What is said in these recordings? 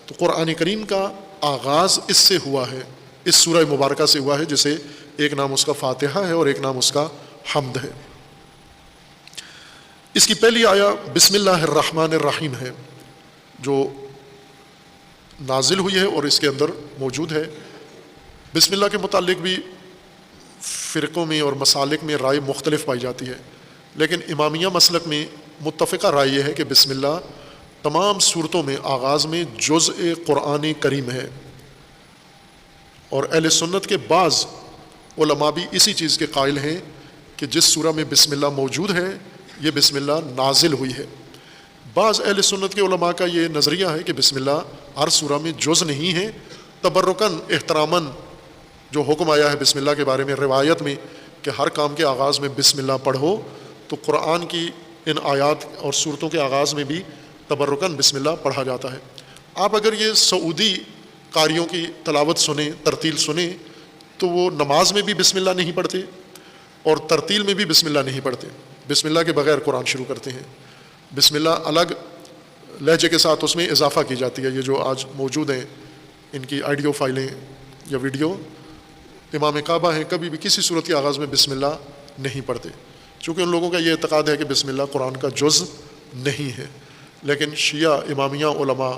تو قرآن کریم کا آغاز اس سے ہوا ہے، اس سورہ مبارکہ سے ہوا ہے، جسے ایک نام اس کا فاتحہ ہے اور ایک نام اس کا حمد ہے۔ اس کی پہلی آیا بسم اللہ الرحمن الرحیم ہے جو نازل ہوئی ہے اور اس کے اندر موجود ہے۔ بسم اللہ کے متعلق بھی فرقوں میں اور مسالک میں رائے مختلف پائی جاتی ہے، لیکن امامیہ مسلک میں متفقہ رائے یہ ہے کہ بسم اللہ تمام صورتوں میں آغاز میں جزء قرآن کریم ہے، اور اہل سنت کے بعض علماء بھی اسی چیز کے قائل ہیں کہ جس سورہ میں بسم اللہ موجود ہے یہ بسم اللہ نازل ہوئی ہے۔ بعض اہل سنت کے علماء کا یہ نظریہ ہے کہ بسم اللہ ہر سورہ میں جز نہیں ہے، تبرکاً احتراماً جو حکم آیا ہے بسم اللہ کے بارے میں روایت میں کہ ہر کام کے آغاز میں بسم اللہ پڑھو، تو قرآن کی ان آیات اور صورتوں کے آغاز میں بھی تبرکاً بسم اللہ پڑھا جاتا ہے۔ آپ اگر یہ سعودی قاریوں کی تلاوت سنیں، ترتیل سنیں، تو وہ نماز میں بھی بسم اللہ نہیں پڑھتے اور ترتیل میں بھی بسم اللہ نہیں پڑھتے، بسم اللہ کے بغیر قرآن شروع کرتے ہیں۔ بسم اللہ الگ لہجے کے ساتھ اس میں اضافہ کی جاتی ہے۔ یہ جو آج موجود ہیں ان کی آڈیو فائلیں یا ویڈیو، امام کعبہ ہیں، کبھی بھی کسی صورت کے آغاز میں بسم اللہ نہیں پڑھتے، چونکہ ان لوگوں کا یہ اعتقاد ہے کہ بسم اللہ قرآن کا جز نہیں ہے۔ لیکن شیعہ امامیہ علماء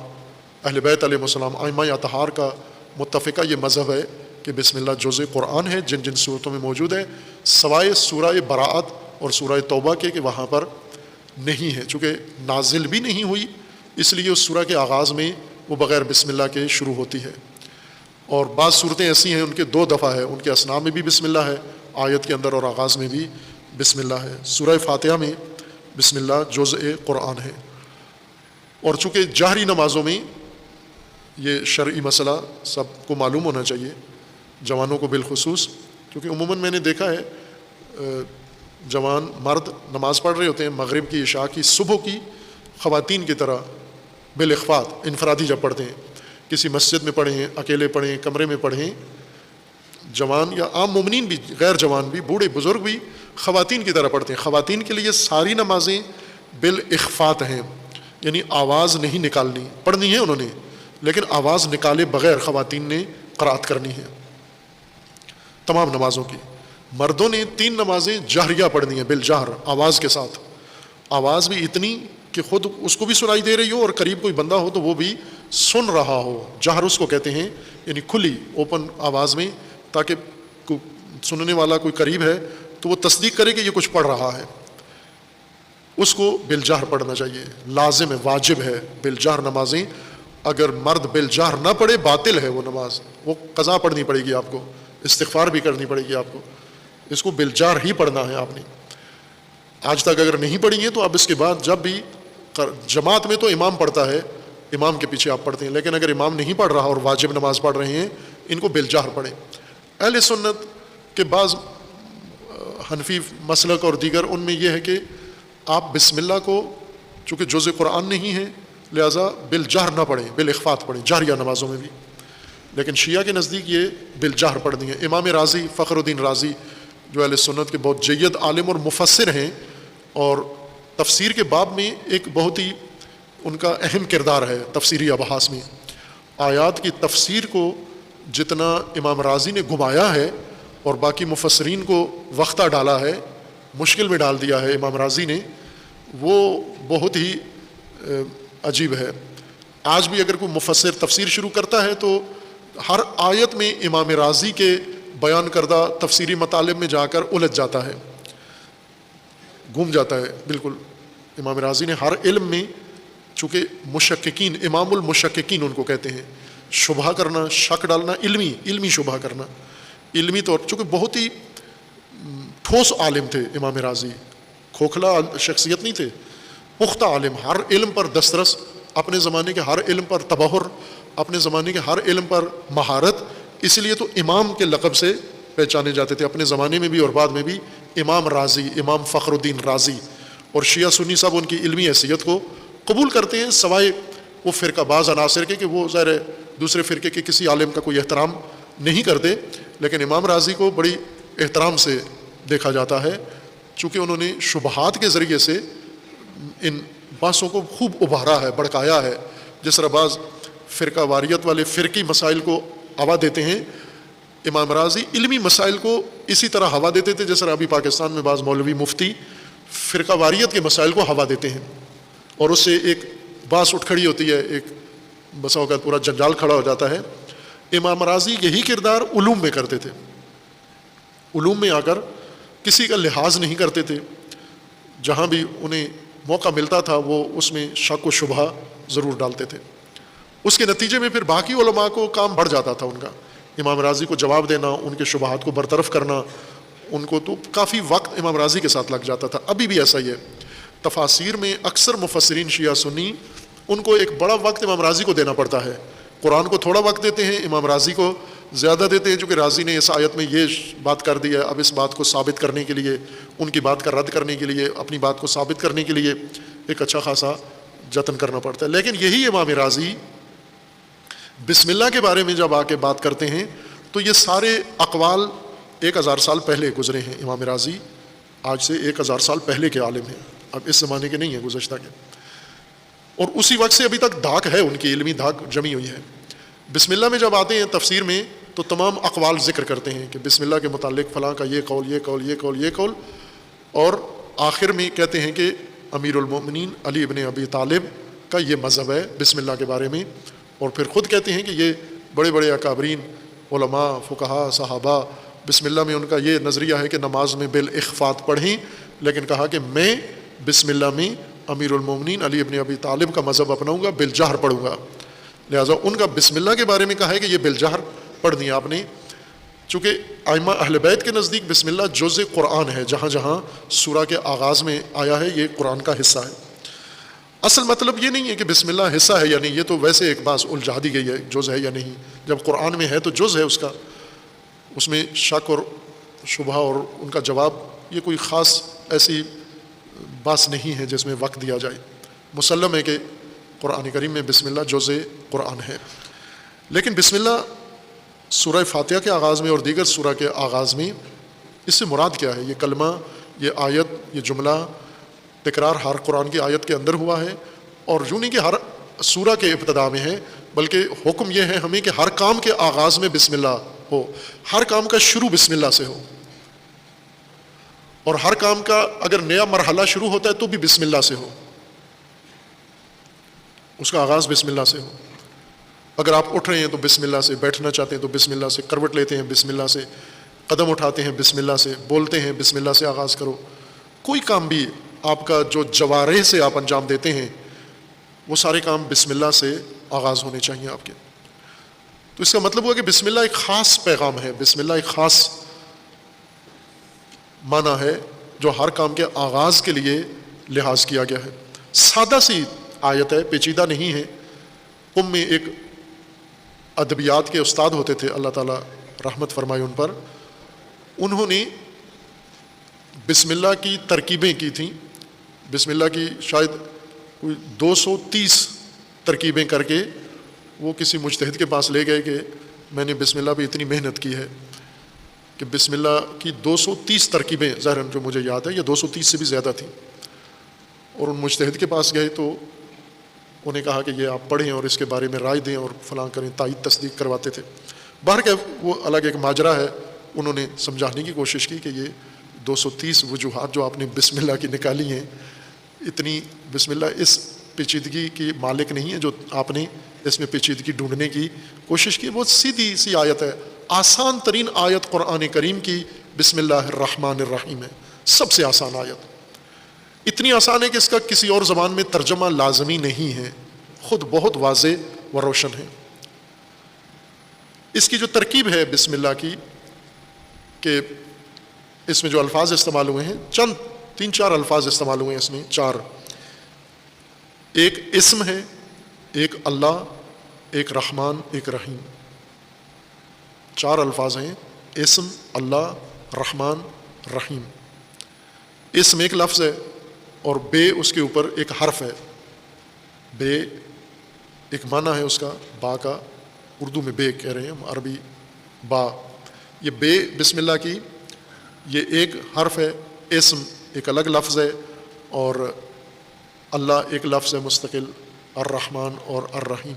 اہل بیت علیہ السلام ائمہ اطہار کا متفقہ یہ مذہب ہے کہ بسم اللہ جزء قرآن ہے، جن جن صورتوں میں موجود ہے، سوائے سورہ براءت اور سورہ توبہ کے کہ وہاں پر نہیں ہے، چونکہ نازل بھی نہیں ہوئی، اس لیے اس سورہ کے آغاز میں وہ بغیر بسم اللہ کے شروع ہوتی ہے۔ اور بعض صورتیں ایسی ہیں ان کے 2 دفعہ ہے، ان کے اسنا میں بھی بسم اللہ ہے آیت کے اندر اور آغاز میں بھی بسم اللہ ہے۔ سورہ فاتحہ میں بسم اللہ جزء قرآن ہے۔ اور چونکہ جہری نمازوں میں یہ شرعی مسئلہ سب کو معلوم ہونا چاہیے، جوانوں کو بالخصوص، کیونکہ عموماً میں نے دیکھا ہے جوان مرد نماز پڑھ رہے ہوتے ہیں، مغرب کی، عشاء کی، صبح کی، خواتین کی طرح بالاخفاط انفرادی جب پڑھتے ہیں، کسی مسجد میں پڑھیں، اکیلے پڑھیں، کمرے میں پڑھیں، جوان یا عام مومنین بھی، غیر جوان بھی، بوڑھے بزرگ بھی خواتین کی طرح پڑھتے ہیں۔ خواتین کے لیے ساری نمازیں بالاخفاط ہیں، یعنی آواز نہیں نکالنی، پڑھنی ہے انہوں نے لیکن آواز نکالے بغیر خواتین نے قرأت کرنی ہے تمام نمازوں کی۔ مردوں نے 3 نمازیں جہریہ پڑھنی ہیں، بالجہر، آواز کے ساتھ، آواز بھی اتنی کہ خود اس کو بھی سنائی دے رہی ہو اور قریب کوئی بندہ ہو تو وہ بھی سن رہا ہو، جہر اس کو کہتے ہیں، یعنی کھلی اوپن آواز میں، تاکہ سننے والا کوئی قریب ہے تو وہ تصدیق کرے کہ یہ کچھ پڑھ رہا ہے۔ اس کو بالجہر پڑھنا چاہیے، لازم ہے، واجب ہے بالجہر نمازیں۔ اگر مرد بالجہر نہ پڑھے باطل ہے وہ نماز، وہ قضا پڑھنی پڑے گی آپ کو، استغفار بھی کرنی پڑے گی آپ کو، اس کو بالجہر ہی پڑھنا ہے آپ نے۔ آج تک اگر نہیں پڑھی ہیں تو اب اس کے بعد جب بھی جماعت میں تو امام پڑھتا ہے، امام کے پیچھے آپ پڑھتے ہیں، لیکن اگر امام نہیں پڑھ رہا اور واجب نماز پڑھ رہے ہیں، ان کو بالجہر پڑھیں۔ اہل سنت کے بعض حنفی مسلک اور دیگر ان میں یہ ہے کہ آپ بسم اللہ کو چونکہ جزء قرآن نہیں ہے لہٰذا بالجہر نہ پڑھیں، بالاخفاط پڑھیں جہریہ نمازوں میں بھی، لیکن شیعہ کے نزدیک یہ بالجہر پڑھنی ہے۔ امام رازی، فخر الدین رازی، جو اہل سنت کے بہت جید عالم اور مفسر ہیں، اور تفسیر کے باب میں ایک بہت ہی ان کا اہم کردار ہے تفسیری ابحاث میں۔ آیات کی تفسیر کو جتنا امام رازی نے گھمایا ہے اور باقی مفسرین کو وقتہ ڈالا ہے، مشکل میں ڈال دیا ہے امام رازی نے، وہ بہت ہی عجیب ہے۔ آج بھی اگر کوئی مفسر تفسیر شروع کرتا ہے تو ہر آیت میں امام رازی کے بیان کردہ تفسیری مطالب میں جا کر الجھ جاتا ہے، گم جاتا ہے بالکل۔ امام رازی نے ہر علم میں، چونکہ مشککین، امام المشککین ان کو کہتے ہیں، شبہ کرنا، شک ڈالنا، علمی شبہ کرنا، علمی طور، چونکہ بہت ہی ٹھوس عالم تھے امام رازی، کھوکھلا شخصیت نہیں تھے، پختہ عالم، ہر علم پر دسترس، اپنے زمانے کے ہر علم پر تبحر، اپنے زمانے کے ہر علم پر مہارت، اس لیے تو امام کے لقب سے پہچانے جاتے تھے اپنے زمانے میں بھی اور بعد میں بھی، امام رازی، امام فخر الدین رازی۔ اور شیعہ سنی سب ان کی علمی حیثیت کو قبول کرتے ہیں، سوائے وہ فرقہ باز عناصر کے کہ وہ ظاہر ہے دوسرے فرقے کے کسی عالم کا کوئی احترام نہیں کرتے، لیکن امام رازی کو بڑی احترام سے دیکھا جاتا ہے، چونکہ انہوں نے شبہات کے ذریعے سے ان بحثوں کو خوب ابھارا ہے، بڑکایا ہے۔ جس طرح بعض فرقہ واریت والے فرقی مسائل کو ہوا دیتے ہیں، امام راضی علمی مسائل کو اسی طرح ہوا دیتے تھے جس طرح ابھی پاکستان میں بعض مولوی مفتی فرقہ واریت کے مسائل کو ہوا دیتے ہیں، اور اس سے ایک باس اٹھ کھڑی ہوتی ہے، ایک بسا اوقات پورا جنجال کھڑا ہو جاتا ہے۔ امام راضی یہی کردار علوم میں کرتے تھے، علوم میں آ کر کسی کا لحاظ نہیں کرتے تھے، جہاں بھی انہیں موقع ملتا تھا وہ اس میں شک و شبہ ضرور ڈالتے تھے۔ اس کے نتیجے میں پھر باقی علماء کو کام بڑھ جاتا تھا ان کا، امام راضی کو جواب دینا، ان کے شبہات کو برطرف کرنا، ان کو تو کافی وقت امام راضی کے ساتھ لگ جاتا تھا۔ ابھی بھی ایسا ہی ہے، تفاسیر میں اکثر مفسرین شیعہ سنی ان کو ایک بڑا وقت امام راضی کو دینا پڑتا ہے، قرآن کو تھوڑا وقت دیتے ہیں، امام راضی کو زیادہ دیتے ہیں، چونکہ راضی نے اس آیت میں یہ بات کر دی ہے، اب اس بات کو ثابت کرنے کے لیے، ان کی بات کا رد کرنے کے لیے، اپنی بات کو ثابت کرنے کے لیے ایک اچھا خاصا جتن کرنا پڑتا ہے۔ لیکن یہی امام راضی بسم اللہ کے بارے میں جب آ کے بات کرتے ہیں تو یہ سارے اقوال 1000 سال پہلے گزرے ہیں۔ امام راضی آج سے 1000 سال پہلے کے عالم ہیں، اب اس زمانے کے نہیں ہیں، گزشتہ کے، اور اسی وقت سے ابھی تک دھاک ہے، ان کی علمی دھاک جمی ہوئی ہے۔ بسم اللہ میں جب آتے ہیں تفسیر میں تو تمام اقوال ذکر کرتے ہیں کہ بسم اللہ کے متعلق فلاں کا یہ قول، یہ قول، یہ قول، یہ قول، اور آخر میں کہتے ہیں کہ امیر المومنین علی ابن ابی طالب کا یہ مذہب ہے بسم اللہ کے بارے میں، اور پھر خود کہتے ہیں کہ یہ بڑے بڑے اکابرین علماء فقہاء صحابہ بسم اللہ میں ان کا یہ نظریہ ہے کہ نماز میں بالاخفات پڑھیں، لیکن کہا کہ میں بسم اللہ میں امیر المومنین علی ابن ابی طالب کا مذہب اپناؤں گا، بالجہر پڑھوں گا۔ لہٰذا ان کا بسم اللہ کے بارے میں کہا ہے کہ یہ بالجہر پڑھنی ہے آپ نے، چونکہ ائمہ اہل بیت کے نزدیک بسم اللہ جزء قرآن ہے، جہاں جہاں سورہ کے آغاز میں آیا ہے یہ قرآن کا حصہ ہے۔ اصل مطلب یہ نہیں ہے کہ بسم اللہ حصہ ہے یا نہیں، یہ تو ویسے ایک بات الجھا دی گئی ہے، جز ہے یا نہیں، جب قرآن میں ہے تو جز ہے اس کا، اس میں شک اور شبہ اور ان کا جواب یہ کوئی خاص ایسی بات نہیں ہے جس میں وقت دیا جائے۔ مسلم ہے کہ قرآن کریم میں بسم اللہ جزء قرآن ہے، لیکن بسم اللہ سورہ فاتحہ کے آغاز میں اور دیگر سورہ کے آغاز میں اس سے مراد کیا ہے؟ یہ کلمہ، یہ آیت، یہ جملہ تکرار ہر قرآن کی آیت کے اندر ہوا ہے، اور یوں نہیں کہ ہر سورہ کے ابتدا میں ہے، بلکہ حکم یہ ہے ہمیں کہ ہر کام کے آغاز میں بسم اللہ ہو، ہر کام کا شروع بسم اللہ سے ہو، اور ہر کام کا اگر نیا مرحلہ شروع ہوتا ہے تو بھی بسم اللہ سے ہو، اس کا آغاز بسم اللہ سے ہو۔ اگر آپ اٹھ رہے ہیں تو بسم اللہ سے، بیٹھنا چاہتے ہیں تو بسم اللہ سے، کروٹ لیتے ہیں بسم اللہ سے، قدم اٹھاتے ہیں بسم اللہ سے، بولتے ہیں بسم اللہ سے آغاز کرو۔ کوئی کام بھی آپ کا جو جوارح سے آپ انجام دیتے ہیں وہ سارے کام بسم اللہ سے آغاز ہونے چاہیے آپ کے۔ تو اس کا مطلب ہوا کہ بسم اللہ ایک خاص پیغام ہے، بسم اللہ ایک خاص معنی ہے جو ہر کام کے آغاز کے لیے لحاظ کیا گیا ہے۔ سادہ سی آیت ہے، پیچیدہ نہیں ہے۔ قم میں ایک ادبیات کے استاد ہوتے تھے، اللہ تعالیٰ رحمت فرمائے ان پر، انہوں نے بسم اللہ کی ترکیبیں کی تھیں، بسم اللہ کی شاید کوئی 230 ترکیبیں کر کے وہ کسی مجتہد کے پاس لے گئے کہ میں نے بسم اللہ پہ اتنی محنت کی ہے کہ بسم اللہ کی 230 ترکیبیں، ظاہراً جو مجھے یاد ہے یہ 230 سے بھی زیادہ تھیں، اور ان مجتہد کے پاس گئے تو انہیں کہا کہ یہ آپ پڑھیں اور اس کے بارے میں رائے دیں اور فلاں کریں، تائید تصدیق کرواتے تھے۔ باہر کا وہ الگ ایک ماجرا ہے، انہوں نے سمجھانے کی کوشش کی کہ یہ 230 وجوہات جو آپ نے بسم اللہ کی نکالی ہیں، اتنی بسم اللہ اس پیچیدگی کی مالک نہیں ہے جو آپ نے اس میں پیچیدگی ڈھونڈنے کی کوشش کی۔ بہت سیدھی سی آیت ہے، آسان ترین آیت قرآن کریم کی بسم اللہ الرحمن الرحیم ہے، سب سے آسان آیت، اتنی آسان ہے کہ اس کا کسی اور زبان میں ترجمہ لازمی نہیں ہے، خود بہت واضح و روشن ہے۔ اس کی جو ترکیب ہے بسم اللہ کی، کہ اس میں جو الفاظ استعمال ہوئے ہیں، چند 3-4 الفاظ استعمال ہوئے ہیں اس میں، 4، ایک اسم ہے، ایک اللہ، ایک رحمان، ایک رحیم، 4 الفاظ ہیں، اسم، اللہ، رحمان، رحیم۔ اسم ایک لفظ ہے اور بے اس کے اوپر ایک حرف ہے، بے ایک معنی ہے اس کا، با کا، اردو میں بے کہہ رہے ہیں ہم، عربی با، یہ بے بسم اللہ کی یہ ایک حرف ہے، اسم ایک الگ لفظ ہے، اور اللہ ایک لفظ ہے مستقل، الرحمن اور الرحیم۔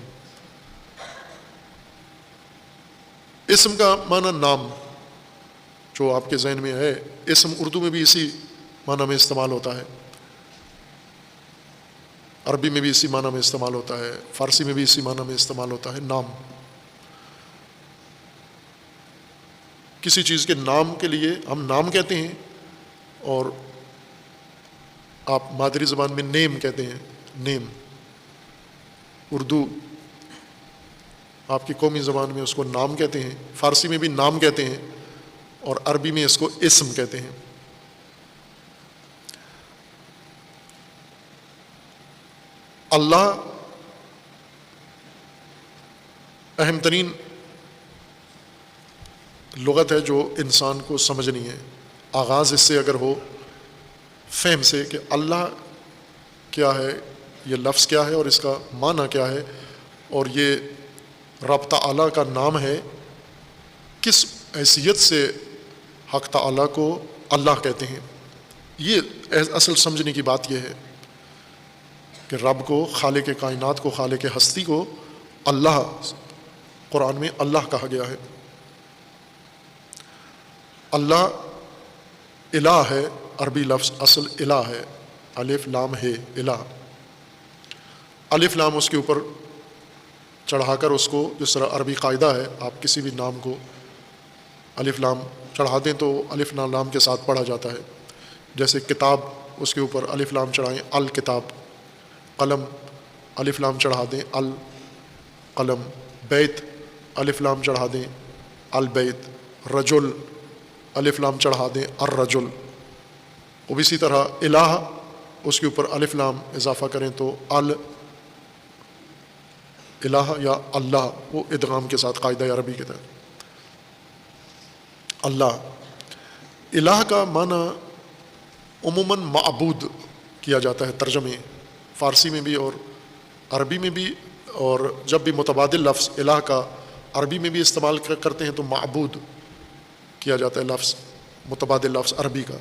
اسم کا معنی نام، جو آپ کے ذہن میں ہے، اسم اردو میں بھی اسی معنی میں استعمال ہوتا ہے، عربی میں بھی اسی معنی میں استعمال ہوتا ہے، فارسی میں بھی اسی معنی میں استعمال ہوتا ہے، نام۔ کسی چیز کے نام کے لیے ہم نام کہتے ہیں، اور آپ مادری زبان میں نیم کہتے ہیں، نیم۔ اردو آپ کی قومی زبان میں اس کو نام کہتے ہیں، فارسی میں بھی نام کہتے ہیں، اور عربی میں اس کو اسم کہتے ہیں۔ اللہ اہم ترین لغت ہے جو انسان کو سمجھنی ہے۔ آغاز اس سے اگر ہو فہم سے کہ اللہ کیا ہے، یہ لفظ کیا ہے اور اس کا معنی کیا ہے، اور یہ رب تعالیٰ کا نام ہے، کس حیثیت سے حق تعالیٰ کو اللہ کہتے ہیں، یہ اصل سمجھنے کی بات یہ ہے کہ رب کو، خالق کائنات کو، خالق ہستی کو اللہ، قرآن میں اللہ کہا گیا ہے۔ اللہ الہ ہے، عربی لفظ اصل الہ ہے، الف لام ہے، الہ۔ الف لام اس کے اوپر چڑھا کر اس کو، جس طرح عربی قاعدہ ہے، آپ کسی بھی نام کو الف لام چڑھا دیں تو الف لام کے ساتھ پڑھا جاتا ہے۔ جیسے کتاب، اس کے اوپر الف لام چڑھائیں، الکتاب۔ قلم، الف لام چڑھا دیں، القلم۔ بیت، الف لام چڑھا دیں، البیت۔ رجل، الف لام چڑھا دیں، الرجل۔ اور اسی طرح الہ، اس کے اوپر الف لام اضافہ کریں تو الہ یا اللہ، وہ ادغام کے ساتھ قاعدہ عربی کے تحت۔ اللہ، الہ کا معنی عموماً معبود کیا جاتا ہے ترجمے، فارسی میں بھی اور عربی میں بھی، اور جب بھی متبادل لفظ الہ کا عربی میں بھی استعمال کرتے ہیں تو معبود کیا جاتا ہے لفظ، متبادل لفظ عربی کا،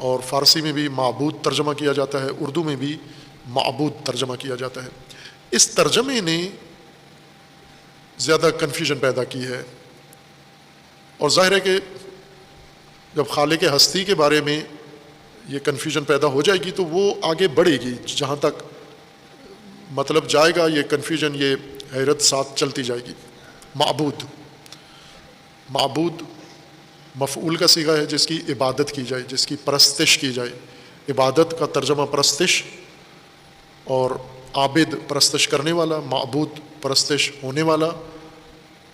اور فارسی میں بھی معبود ترجمہ کیا جاتا ہے، اردو میں بھی معبود ترجمہ کیا جاتا ہے۔ اس ترجمے نے زیادہ کنفیوژن پیدا کی ہے، اور ظاہر ہے کہ جب خالق ہستی کے بارے میں یہ کنفیوژن پیدا ہو جائے گی تو وہ آگے بڑھے گی، جہاں تک مطلب جائے گا یہ کنفیوژن، یہ حیرت ساتھ چلتی جائے گی۔ معبود، معبود مفعول کا صیغہ ہے، جس کی عبادت کی جائے، جس کی پرستش کی جائے۔ عبادت کا ترجمہ پرستش، اور عابد پرستش کرنے والا، معبود پرستش ہونے والا،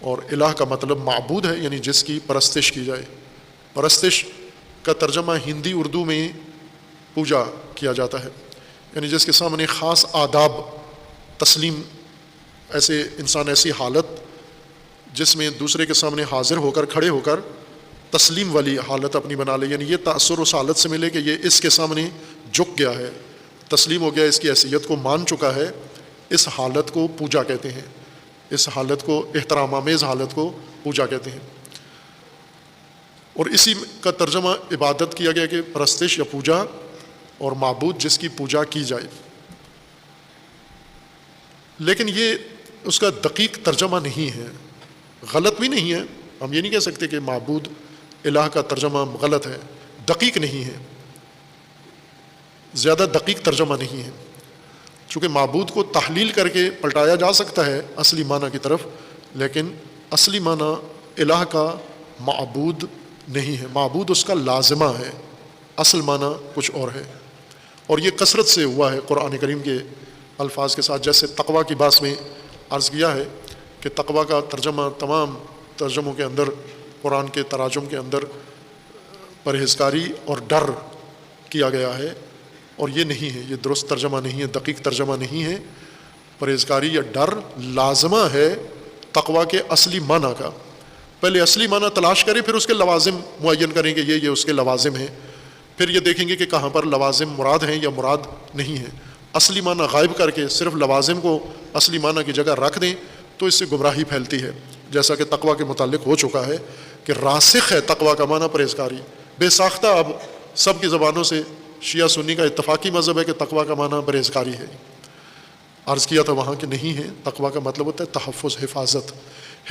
اور الہ کا مطلب معبود ہے، یعنی جس کی پرستش کی جائے۔ پرستش کا ترجمہ ہندی اردو میں پوجا کیا جاتا ہے، یعنی جس کے سامنے خاص آداب، تسلیم، ایسے انسان ایسی حالت جس میں دوسرے کے سامنے حاضر ہو کر، کھڑے ہو کر تسلیم والی حالت اپنی بنا لے، یعنی یہ تأثر اس حالت سے ملے کہ یہ اس کے سامنے جھک گیا ہے، تسلیم ہو گیا، اس کی حیثیت کو مان چکا ہے۔ اس حالت کو پوجا کہتے ہیں، اس حالت کو، احترام آمیز حالت کو پوجا کہتے ہیں۔ اور اسی کا ترجمہ عبادت کیا گیا کہ پرستش یا پوجا، اور معبود جس کی پوجا کی جائے۔ لیکن یہ اس کا دقیق ترجمہ نہیں ہے، غلط بھی نہیں ہے، ہم یہ نہیں کہہ سکتے کہ معبود الہ کا ترجمہ غلط ہے، دقیق نہیں ہے، زیادہ دقیق ترجمہ نہیں ہے، چونکہ معبود کو تحلیل کر کے پلٹایا جا سکتا ہے اصلی معنی کی طرف، لیکن اصلی معنی الہ کا معبود نہیں ہے، معبود اس کا لازمہ ہے، اصل معنی کچھ اور ہے۔ اور یہ کثرت سے ہوا ہے قرآن کریم کے الفاظ کے ساتھ، جیسے تقویٰ کی بات میں عرض کیا ہے کہ تقویٰ کا ترجمہ تمام ترجموں کے اندر، قرآن کے تراجم کے اندر پرہیزگاری اور ڈر کیا گیا ہے، اور یہ نہیں ہے، یہ درست ترجمہ نہیں ہے، دقیق ترجمہ نہیں ہے۔ پرہیزگاری یا ڈر لازمہ ہے تقویٰ کے اصلی معنی کا۔ پہلے اصلی معنی تلاش کریں، پھر اس کے لوازم معین کریں کہ یہ اس کے لوازم ہیں، پھر یہ دیکھیں گے کہ کہاں پر لوازم مراد ہیں یا مراد نہیں ہیں۔ اصلی معنی غائب کر کے صرف لوازم کو اصلی معنی کی جگہ رکھ دیں تو اس سے گمراہی پھیلتی ہے، جیسا کہ تقویٰ کے متعلق ہو چکا ہے کہ راسخ ہے تقویٰ کا معنی پرہیزگاری، بے ساختہ اب سب کی زبانوں سے شیعہ سنی کا اتفاقی مذہب ہے کہ تقویٰ کا معنی پرہیزگاری ہے۔ عرض کیا تھا وہاں کہ نہیں ہے، تقویٰ کا مطلب ہوتا ہے تحفظ، حفاظت.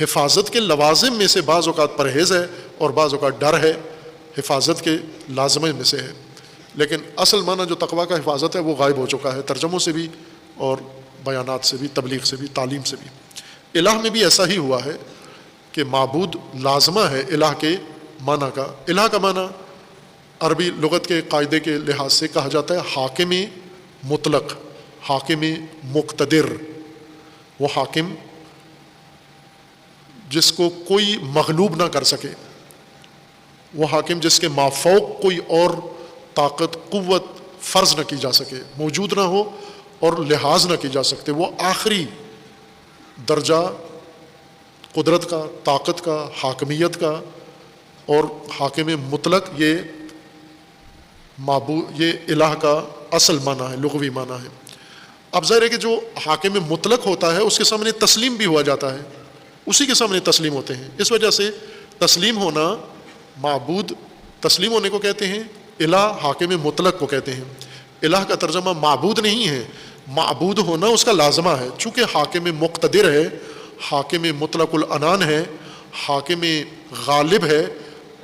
حفاظت کے لوازم میں سے بعض اوقات پرہیز ہے اور بعض اوقات ڈر ہے، حفاظت کے لازمے میں سے ہے. لیکن اصل معنی جو تقویٰ کا حفاظت ہے وہ غائب ہو چکا ہے ترجموں سے بھی اور بیانات سے بھی، تبلیغ سے بھی، تعلیم سے بھی. الہ میں بھی ایسا ہی ہوا ہے کہ معبود لازمہ ہے الہ کے معنی کا. الہ کا معنی عربی لغت کے قاعدے کے لحاظ سے کہا جاتا ہے حاکم مطلق، حاکم مقتدر. وہ حاکم جس کو کوئی مغلوب نہ کر سکے، وہ حاکم جس کے مافوق کوئی اور طاقت قوت فرض نہ کی جا سکے، موجود نہ ہو اور لحاظ نہ کی جا سکتے. وہ آخری درجہ قدرت کا، طاقت کا، حاکمیت کا. اور حاکم مطلق یہ معبود، یہ الہ کا اصل معنی ہے، لغوی معنی ہے. اب ظاہر ہے کہ جو حاکم مطلق ہوتا ہے اس کے سامنے تسلیم بھی ہوا جاتا ہے، اسی کے سامنے تسلیم ہوتے ہیں. اس وجہ سے تسلیم ہونا، معبود تسلیم ہونے کو کہتے ہیں، الہ حاکم مطلق کو کہتے ہیں. الہ کا ترجمہ معبود نہیں ہے، معبود ہونا اس کا لازمہ ہے. چونکہ حاکم مقتدر ہے، حاکم مطلق العنان ہے، حاکم غالب ہے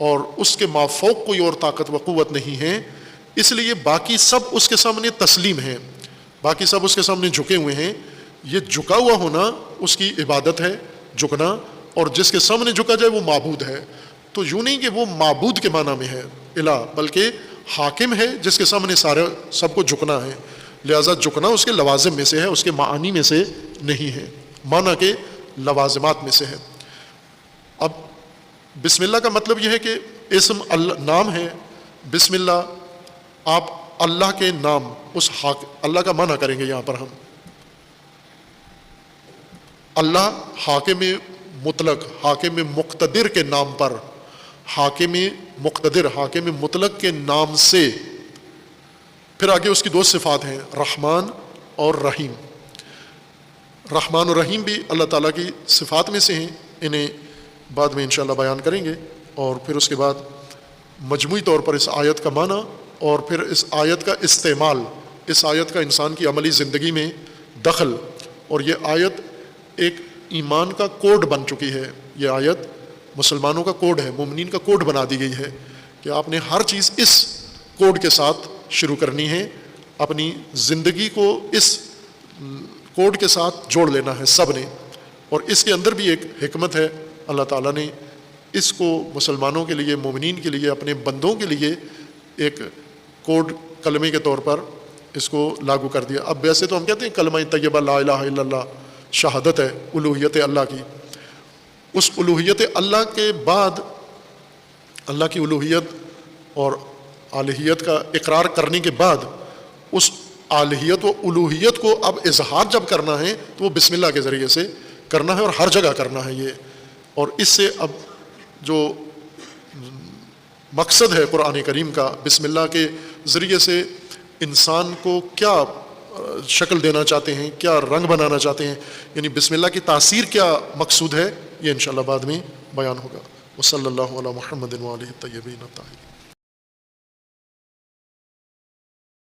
اور اس کے مافوق کوئی اور طاقت و قوت نہیں ہے، اس لیے باقی سب اس کے سامنے تسلیم ہیں، باقی سب اس کے سامنے جھکے ہوئے ہیں. یہ جھکا ہوا ہونا اس کی عبادت ہے، جھکنا، اور جس کے سامنے جھکا جائے وہ معبود ہے. تو یوں نہیں کہ وہ معبود کے معنی میں ہے الہ، بلکہ حاکم ہے جس کے سامنے سارے سب کو جھکنا ہے. لہذا جھکنا اس کے لوازم میں سے ہے، اس کے معانی میں سے نہیں ہے، معنی کے لوازمات میں سے ہے. اب بسم اللہ کا مطلب یہ ہے کہ اسم اللہ نام ہے. بسم اللہ، آپ اللہ کے نام، اس اللہ کا معنی کریں گے یہاں پر ہم. اللہ حاکم مطلق، حاکم مقتدر کے نام پر، حاکم مقتدر، حاکم مطلق کے نام سے. پھر آگے اس کی دو صفات ہیں، رحمان اور رحیم. رحمان اور رحیم بھی اللہ تعالیٰ کی صفات میں سے ہیں، انہیں بعد میں انشاءاللہ بیان کریں گے. اور پھر اس کے بعد مجموعی طور پر اس آیت کا معنی اور پھر اس آیت کا استعمال، اس آیت کا انسان کی عملی زندگی میں دخل. اور یہ آیت ایک ایمان کا کوڈ بن چکی ہے. یہ آیت مسلمانوں کا کوڈ ہے، مومنین کا کوڈ بنا دی گئی ہے کہ آپ نے ہر چیز اس کوڈ کے ساتھ شروع کرنی ہے، اپنی زندگی کو اس کوڈ کے ساتھ جوڑ لینا ہے سب نے. اور اس کے اندر بھی ایک حکمت ہے، اللہ تعالیٰ نے اس کو مسلمانوں کے لیے، مومنین کے لیے، اپنے بندوں کے لیے ایک کوڈ کلمے کے طور پر اس کو لاگو کر دیا. اب ویسے تو ہم کہتے ہیں کلمہ طیبہ لا الہ الا اللہ شہادت ہے، الوہیت اللہ کی. اس الوہیت اللہ کے بعد اللہ کی الوہیت اور الہیت کا اقرار کرنے کے بعد اس الہیت و الوہیت کو اب اظہار جب کرنا ہے تو وہ بسم اللہ کے ذریعے سے کرنا ہے اور ہر جگہ کرنا ہے یہ. اور اس سے اب جو مقصد ہے قرآن کریم کا، بسم اللہ کے ذریعے سے انسان کو کیا شکل دینا چاہتے ہیں، کیا رنگ بنانا چاہتے ہیں، یعنی بسم اللہ کی تاثیر کیا مقصود ہے، یہ انشاءاللہ بعد میں بیان ہوگا. وصلی اللہ علی محمد و آلہ الطیبین الطاہرین.